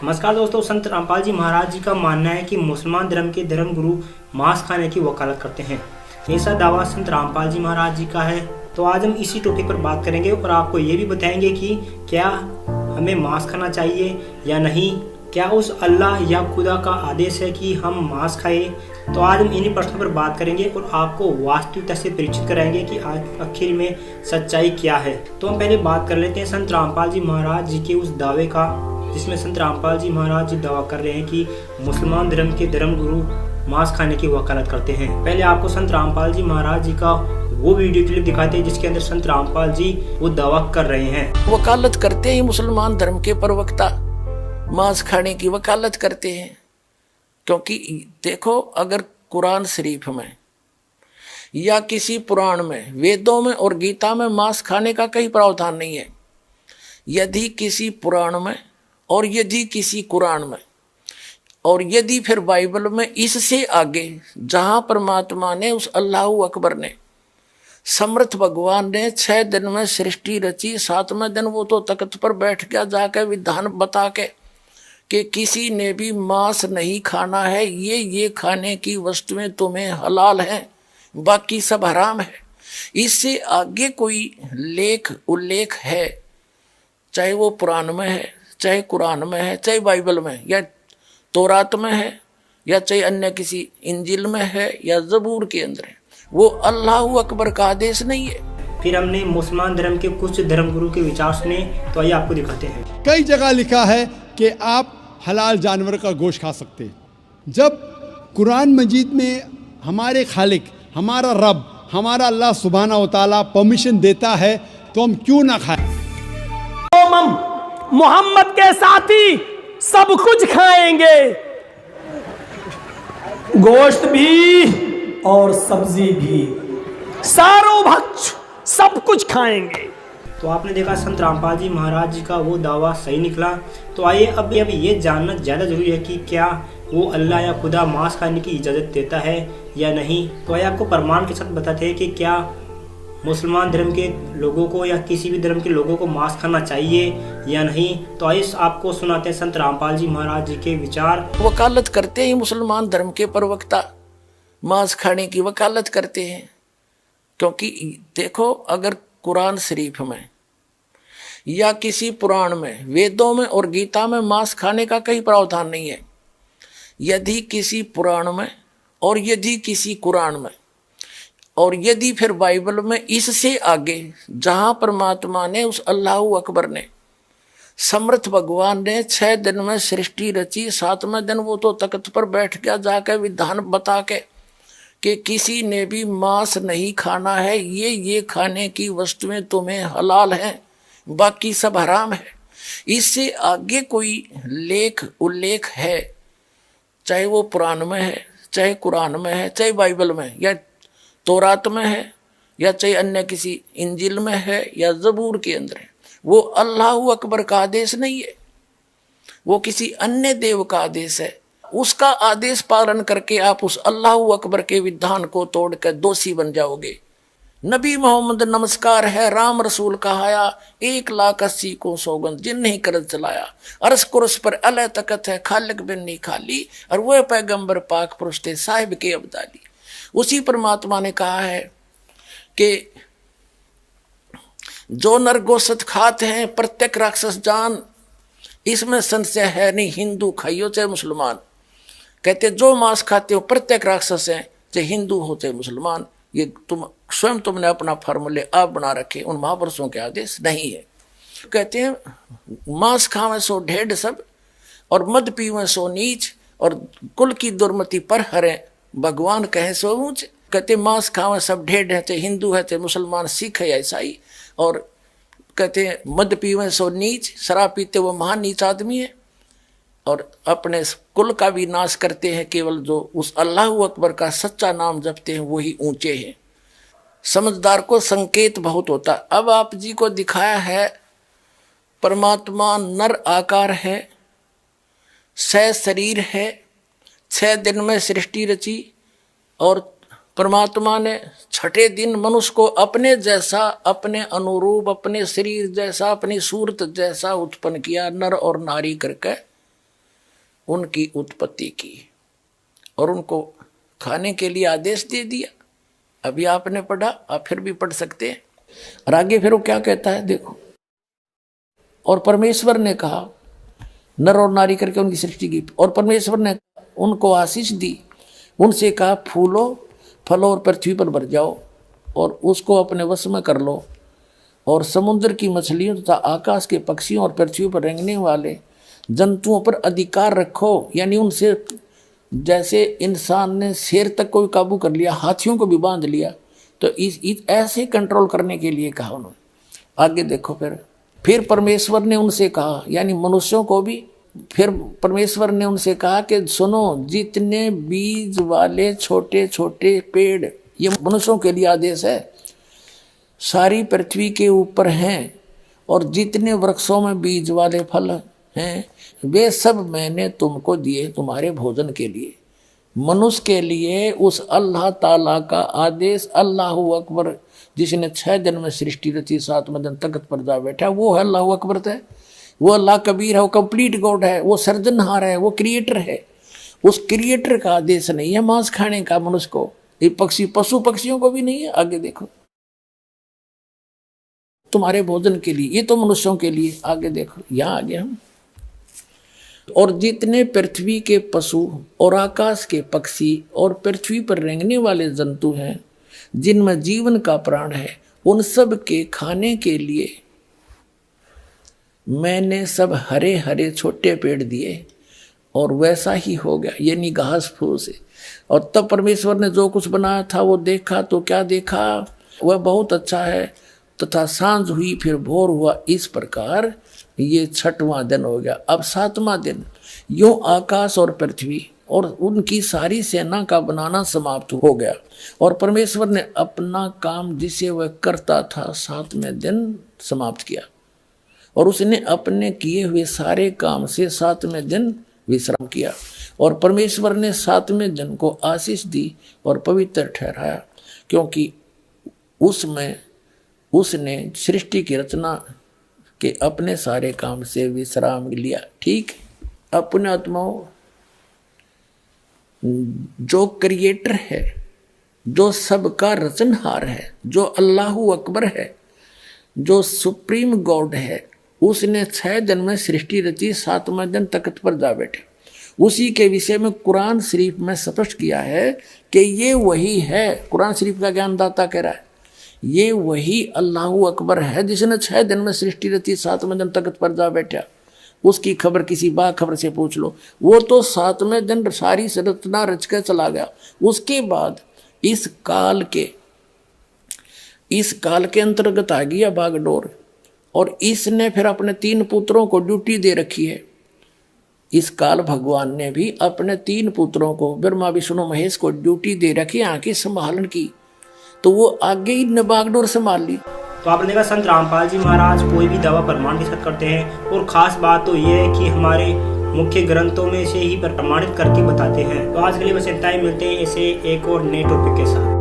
नमस्कार दोस्तों, संत रामपाल जी महाराज जी का मानना है कि मुसलमान धर्म के धर्म गुरु मांस खाने की वकालत करते हैं। ऐसा दावा संत रामपाल जी महाराज जी का है। तो आज हम इसी टॉपिक पर बात करेंगे और आपको ये भी बताएंगे कि क्या हमें मांस खाना चाहिए या नहीं, क्या उस अल्लाह या खुदा का आदेश है कि हम मांस खाएं। तो आज हम इन्हीं प्रश्नों पर बात करेंगे और आपको वास्तविकता से परिचित कराएंगे कि आखिर में सच्चाई क्या है। तो हम पहले बात कर लेते हैं संत रामपाल जी महाराज जी के उस दावे का, जिसमें संत रामपाल जी महाराज जी दावा कर रहे हैं कि मुसलमान धर्म के धर्म गुरु मांस खाने की वकालत करते हैं। पहले आपको संत रामपाल जी महाराज जी का वो वीडियो क्लिप दिखाते हैं जिसके अंदर संत रामपाल जी वो दावा कर रहे हैं। वकालत करते हैं मुसलमान धर्म के प्रवक्ता, मांस खाने की वकालत करते हैं। क्योंकि देखो, अगर कुरान शरीफ में या किसी पुराण में, वेदों में और गीता में मांस खाने का कहीं प्रावधान नहीं है। यदि किसी पुराण में और यदि किसी कुरान में और यदि फिर बाइबल में, इससे आगे जहां परमात्मा ने, उस अल्लाह अकबर ने, समर्थ भगवान ने 6 दिन में सृष्टि रची, 7वें दिन वो तो तख्त पर बैठ गया जाकर विधान बता के कि किसी ने भी मांस नहीं खाना है, ये खाने की वस्तुएं तुम्हें हलाल हैं, बाकी सब हराम है। इससे आगे कोई लेख उल्लेख है, चाहे वो पुराण में है, चाहे कुरान में है, चाहे बाइबल में या तौरात में है, या चाहे अन्य किसी इंजिल में है या जबूर के अंदर है, वो अल्लाह अकबर का आदेश नहीं है। फिर हमने मुसलमान धर्म के कुछ धर्म गुरु के विचार सुने, तो आइए आपको दिखाते हैं। कई जगह लिखा है कि आप हलाल जानवर का गोश्त खा सकते हैं। जब कुरान मजीद में हमारे खालिक, हमारा रब, हमारा अल्लाह सुब्हाना व तआला परमिशन देता है, तो हम क्यों ना खाएं। मोहम्मद के साथी सब कुछ खाएंगे, गोश्त भी और सब्जी भी, सारों भक्ष सब कुछ खाएंगे। तो आपने देखा संत रामपाल जी महाराज जी का वो दावा सही निकला। तो आइए अब ये जानना ज़्यादा जरूरी है कि क्या वो अल्लाह या खुदा मांस खाने की इजाज़त देता है या नहीं। तो आइए आपको प्रमाण के साथ बताते हैं कि क्या मुसलमान धर्म के लोगों को या किसी भी धर्म के लोगों को मांस खाना चाहिए या नहीं। तो आइए आपको सुनाते हैं संत रामपाल जी महाराज जी के विचार। वकालत करते हैं मुसलमान धर्म के प्रवक्ता, मांस खाने की वकालत करते हैं। क्योंकि देखो, अगर कुरान शरीफ में या किसी पुराण में, वेदों में और गीता में मांस खाने का कहीं प्रावधान नहीं है। यदि किसी पुराण में और यदि किसी कुरान में और यदि फिर बाइबल में, इससे आगे जहां परमात्मा ने, उस अल्लाह अकबर ने, समर्थ भगवान ने 6 दिन में सृष्टि रची, 7वें दिन वो तो तख्त पर बैठ गया जाकर विधान बता के कि किसी ने भी मांस नहीं खाना है, ये खाने की वस्तुएं तुम्हें हलाल हैं, बाकी सब हराम है। इससे आगे कोई लेख उल्लेख है, चाहे वो पुराण में है, चाहे कुरान में है, चाहे बाइबल में या तौरात में है, या चाहे अन्य किसी इंजिल में है या जबूर के अंदर है, वो अल्लाह अकबर का आदेश नहीं है, वो किसी अन्य देव का आदेश है। उसका आदेश पालन करके आप उस अल्लाह अकबर के विधान को तोड़कर दोषी बन जाओगे। नबी मोहम्मद नमस्कार है, राम रसूल कहाया, 1,80,000 को सौगंध जिन नहीं करत चलाया, अरस कुरस पर अल तकत है, खालिक बिन नहीं खाली, और वह पैगंबर पाक पुरुष थे साहिब के अब्दाली। उसी परमात्मा ने कहा है कि जो नर गोश्त खाते हैं प्रत्येक राक्षस जान, इसमें संशय है नहीं, हिंदू खाइयो चाहे मुसलमान। कहते जो मांस खाते हो प्रत्येक राक्षस है, चाहे हिंदू हो चाहे मुसलमान। ये तुमने अपना फॉर्मूले आप बना रखे, उन महापुरुषों के आदेश नहीं है। कहते हैं मांस खावे सो ढेढ़ सब, और मद पीवे सो नीच, और कुल की दुर्मति पर हरे, भगवान कहे सो ऊंच। कहते मांस खावे सब ढेढ़ है, चाहे हिंदू है चाहे मुसलमान, सिख है या ईसाई। और कहते हैं मद पीवे सो नीच, शराब पीते वो महान नीच आदमी है, और अपने कुल का भी नाश करते हैं। केवल जो उस अल्लाह अकबर का सच्चा नाम जपते हैं वही ऊंचे हैं। समझदार को संकेत बहुत होता। अब आप जी को दिखाया है परमात्मा नर आकार है, 6 शरीर है, 6 दिन में सृष्टि रची, और परमात्मा ने 6ठे दिन मनुष्य को अपने जैसा, अपने अनुरूप, अपने शरीर जैसा, अपनी सूरत जैसा उत्पन्न किया, नर और नारी करके। उनकी उत्पत्ति की और उनको खाने के लिए आदेश दे दिया। अभी आपने पढ़ा, आप फिर भी पढ़ सकते हैं। और आगे फिर वो क्या कहता है देखो, और परमेश्वर ने कहा, नर और नारी करके उनकी सृष्टि की, और परमेश्वर ने उनको आशीष दी, उनसे कहा फूलो फलो और पृथ्वी पर भर जाओ और उसको अपने वश में कर लो, और समुद्र की मछलियों तथा आकाश के पक्षियों और पृथ्वी पर रेंगने वाले जंतुओं पर अधिकार रखो। यानी उनसे जैसे इंसान ने शेर तक को भी काबू कर लिया, हाथियों को भी बांध लिया, तो इस ऐसे कंट्रोल करने के लिए कहा उन्होंने। आगे देखो, फिर परमेश्वर ने उनसे कहा, यानी मनुष्यों को भी, फिर परमेश्वर ने उनसे कहा कि सुनो, जितने बीज वाले छोटे छोटे पेड़, ये मनुष्यों के लिए आदेश है, सारी पृथ्वी के ऊपर हैं, और जितने वृक्षों में बीज वाले फल हैं वे सब मैंने तुमको दिए तुम्हारे भोजन के लिए। मनुष्य के लिए उस अल्लाह ताला का आदेश, अल्लाहु अकबर, जिसने 6 दिन में सृष्टि रची, 7वें दिन तख्त पर जा बैठा, वो है अल्लाहु अकबर है। वो अल्लाह कबीर है, वो कंप्लीट गॉड है, वो सर्जनहार है, वो क्रिएटर है। उस क्रिएटर का आदेश नहीं है मांस खाने का मनुष्य को, ये पशु पक्षियों को भी नहीं है। आगे देखो, तुम्हारे भोजन के लिए, ये तो मनुष्यों के लिए। आगे देखो, यहां आगे हम, और जितने पृथ्वी के पशु और आकाश के पक्षी और पृथ्वी पर रेंगने वाले जंतु हैं, जिनमें जीवन का प्राण है, उन सब के खाने के लिए मैंने सब हरे हरे छोटे पेड़ दिए, और वैसा ही हो गया, यानी घास फूस से। और तब परमेश्वर ने जो कुछ बनाया था वो देखा, तो क्या देखा, वह बहुत अच्छा है। तथा सांझ हुई, फिर भोर हुआ, इस प्रकार ये 6वां दिन हो गया। अब 7वां दिन, यूं आकाश और पृथ्वी और उनकी सारी सेना का बनाना समाप्त हो गया, और परमेश्वर ने अपना काम जिसे वह करता था 7वें दिन समाप्त किया, और उसने अपने किए हुए सारे काम से 7वें दिन विश्राम किया। और परमेश्वर ने 7वें दिन को आशीष दी और पवित्र ठहराया, क्योंकि उसमें उसने सृष्टि की रचना के अपने सारे काम से विश्राम लिया। ठीक, अपने आत्माओं, जो क्रिएटर है, जो सबका रचनहार है, जो अल्लाहु अकबर है, जो सुप्रीम गॉड है, उसने 6 दिन में सृष्टि रची, 7वें दिन तख्त पर जा बैठे। उसी के विषय में कुरान शरीफ में स्पष्ट किया है कि ये वही है। कुरान शरीफ का ज्ञानदाता कह रहा है, ये वही अल्लाहु अकबर है जिसने 6 दिन में सृष्टि रची, 7वें दिन तख्त पर जा बैठा। उसकी खबर किसी बाखबर से पूछ लो, वो तो 7वें दिन सारी रचना रच के चला गया। उसके बाद इस काल के अंतर्गत आ गया बागडोर, और इसने फिर अपने 3 पुत्रों को ड्यूटी दे रखी है। इस काल भगवान ने भी अपने 3 पुत्रों को, ब्रह्मा विष्णु महेश को ड्यूटी दे रखी आंखें संभालन की, तो वो आगे ही ने बागडोर संभाल ली। तो आपने देखा संत रामपाल जी महाराज कोई भी दावा प्रमाण के साथ करते हैं, और खास बात तो ये है कि हमारे मुख्य ग्रंथों में से ही प्रमाणित करके बताते हैं। तो आज के लिए बस इतना ही, मिलते हैं ऐसे एक और नए टॉपिक के साथ।